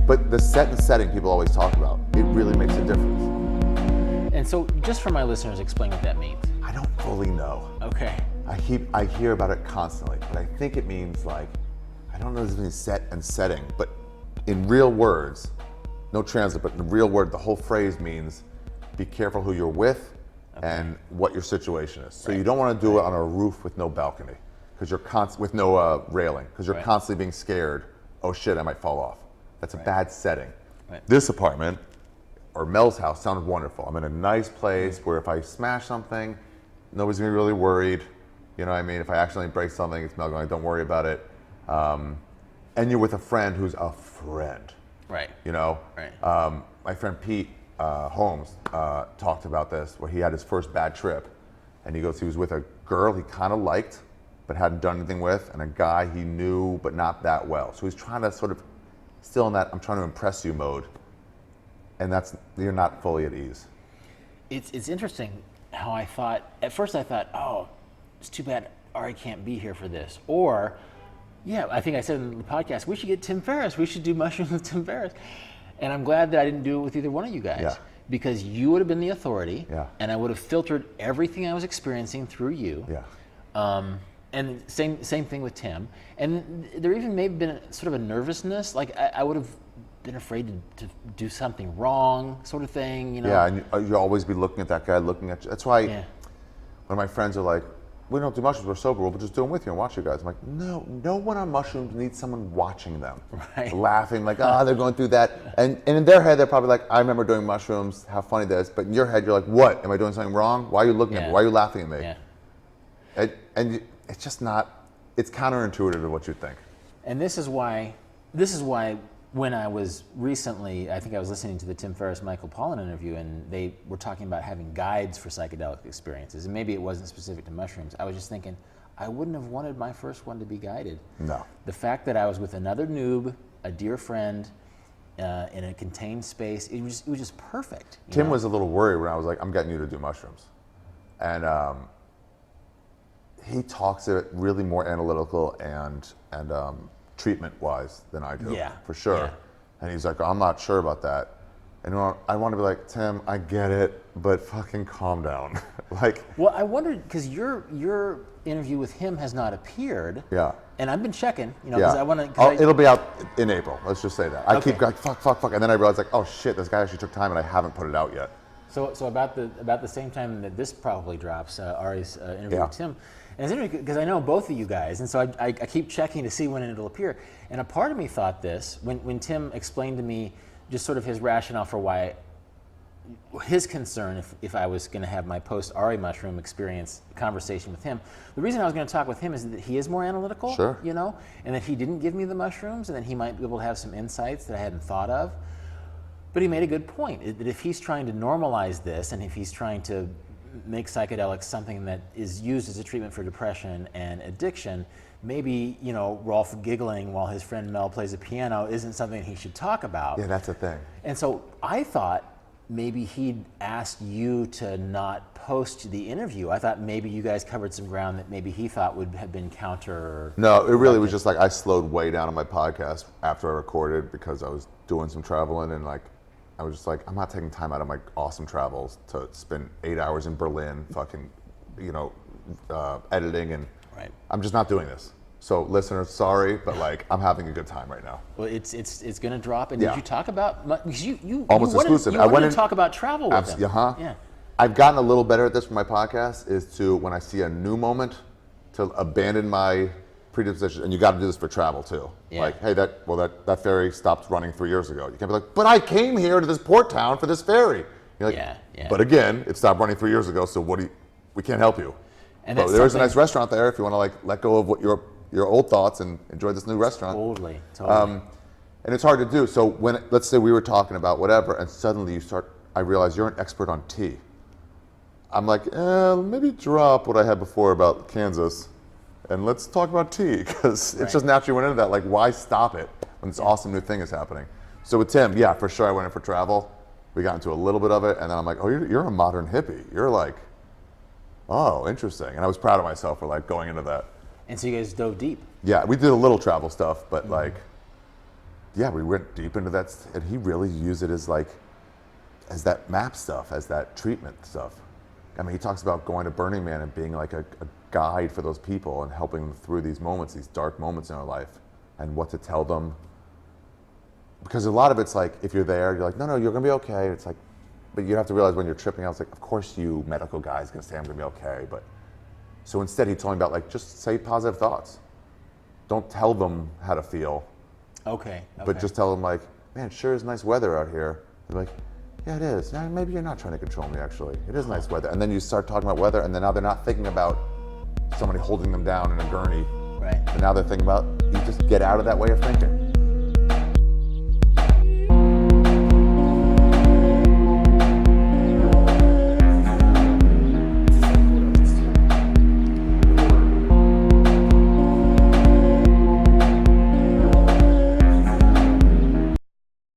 But the set and setting people always talk about, it really makes a difference. And so, just for my listeners, explain what that means. I don't fully know. Okay. I hear about it constantly, but I think it means like, I don't know if it means set and setting, but in real words, no translate, but in real word, the whole phrase means be careful who you're with and what your situation is. So you don't want to do it on a roof with no balcony, because you're with no railing, because you're constantly being scared. Oh shit, I might fall off. That's a bad setting. This apartment, or Mel's house, sounded wonderful. I'm in a nice place where if I smash something, nobody's gonna be really worried. You know what I mean? If I accidentally break something, it's Mel going, don't worry about it. And you're with a friend who's a friend. Right. You know? Right. My friend Pete Holmes talked about this, where he had his first bad trip. And he goes, he was with a girl he kind of liked, but hadn't done anything with, and a guy he knew, but not that well. So he's trying to sort of, still in that I'm trying to impress you mode. And you're not fully at ease. It's interesting how at first I thought, oh, it's too bad Ari can't be here for this. Or, yeah, I think I said in the podcast, we should get Tim Ferriss. We should do mushrooms with Tim Ferriss. And I'm glad that I didn't do it with either one of you guys. Because you would have been the authority, and I would have filtered everything I was experiencing through you. And same thing with Tim. And there even may have been sort of a nervousness, like I would have been afraid to do something wrong, sort of thing, you know? Yeah, and you always be looking at that guy, looking at you. That's why one of my friends are like, we don't do mushrooms, we're sober, we'll just do them with you and watch you guys. I'm like, no one on mushrooms needs someone watching them. Laughing, like, they're going through that. And in their head, they're probably like, I remember doing mushrooms, how funny that is. But in your head, you're like, what? Am I doing something wrong? Why are you looking at me? Why are you laughing at me? And it's just not, it's counterintuitive to what you think. And this is why when I was recently, I think I was listening to the Tim Ferriss, Michael Pollan interview, and they were talking about having guides for psychedelic experiences. And maybe it wasn't specific to mushrooms. I was just thinking, I wouldn't have wanted my first one to be guided. No. The fact that I was with another noob, a dear friend, in a contained space, it was just perfect. Tim was a little worried when I was like, I'm getting you to do mushrooms. And he talks it really more analytical and treatment-wise than I do, for sure. Yeah. And he's like, I'm not sure about that. And I want to be like, Tim, I get it, but fucking calm down. Well, I wondered, because your interview with him has not appeared. Yeah. And I've been checking, because I want to. It'll be out in April. Let's just say that. I keep going, fuck, and then I realized, like, oh shit, this guy actually took time, and I haven't put it out yet. So about the same time that this probably drops, Ari's interview with Tim. And it's interesting because I know both of you guys, and so I keep checking to see when it'll appear. And a part of me thought this, when Tim explained to me just sort of his rationale for why, his concern if I was going to have my post-Ari mushroom experience conversation with him, the reason I was going to talk with him is that he is more analytical, and that he didn't give me the mushrooms, and that he might be able to have some insights that I hadn't thought of. But he made a good point, that if he's trying to normalize this, and if he's trying to make psychedelics something that is used as a treatment for depression and addiction, maybe, Rolf giggling while his friend Mel plays the piano isn't something he should talk about. Yeah, that's a thing. And so I thought maybe he'd asked you to not post the interview. I thought maybe you guys covered some ground that maybe he thought would have been counter. No, it really was just like I slowed way down on my podcast after I recorded because I was doing some traveling, and I was just like, I'm not taking time out of my awesome travels to spend 8 hours in Berlin fucking, editing, and I'm just not doing this. So listeners, sorry, but I'm having a good time right now. Well, it's going to drop. And did you talk about, because you almost exclusive. You wanted to talk about travel with him. Yeah. I've gotten a little better at this for my podcast, is to, when I see a new moment, to abandon my predisposition, and you got to do this for travel too. Like, hey, that ferry stopped running 3 years ago. You can't be like, but I came here to this port town for this ferry. You're like, but again, it stopped running 3 years ago. So we can't help you. And but there is a nice restaurant there if you want to let go of what your old thoughts and enjoy this new restaurant. Totally. And it's hard to do. So when, let's say we were talking about whatever, and suddenly I realize you're an expert on tea. I'm like, maybe drop what I had before about Kansas, and let's talk about tea, because it's just naturally went into that. Like, why stop it when this awesome new thing is happening? So with Tim, for sure, I went in for travel. We got into a little bit of it, and then I'm like, oh, you're a modern hippie. You're like, oh, interesting. And I was proud of myself for going into that. And so you guys dove deep. Yeah, we did a little travel stuff, but yeah, we went deep into that, and he really used it as like, as that map stuff, as that treatment stuff. I mean, he talks about going to Burning Man and being like a guide for those people and helping them through these moments, these dark moments in their life, and what to tell them. Because a lot of it's like, if you're there, you're like, no, you're gonna be okay. It's like, but you have to realize when you're tripping out, it's like, of course you medical guys can say I'm gonna be okay, but. So instead he told me about like, just say positive thoughts. Don't tell them how to feel. Okay. But just tell them like, man, sure is nice weather out here. They're like, yeah, it is. Yeah, maybe you're not trying to control me actually. It is nice weather. And then you start talking about weather, and then now they're not thinking about somebody holding them down in a gurney. Right. And now they're thinking about, you just get out of that way of thinking.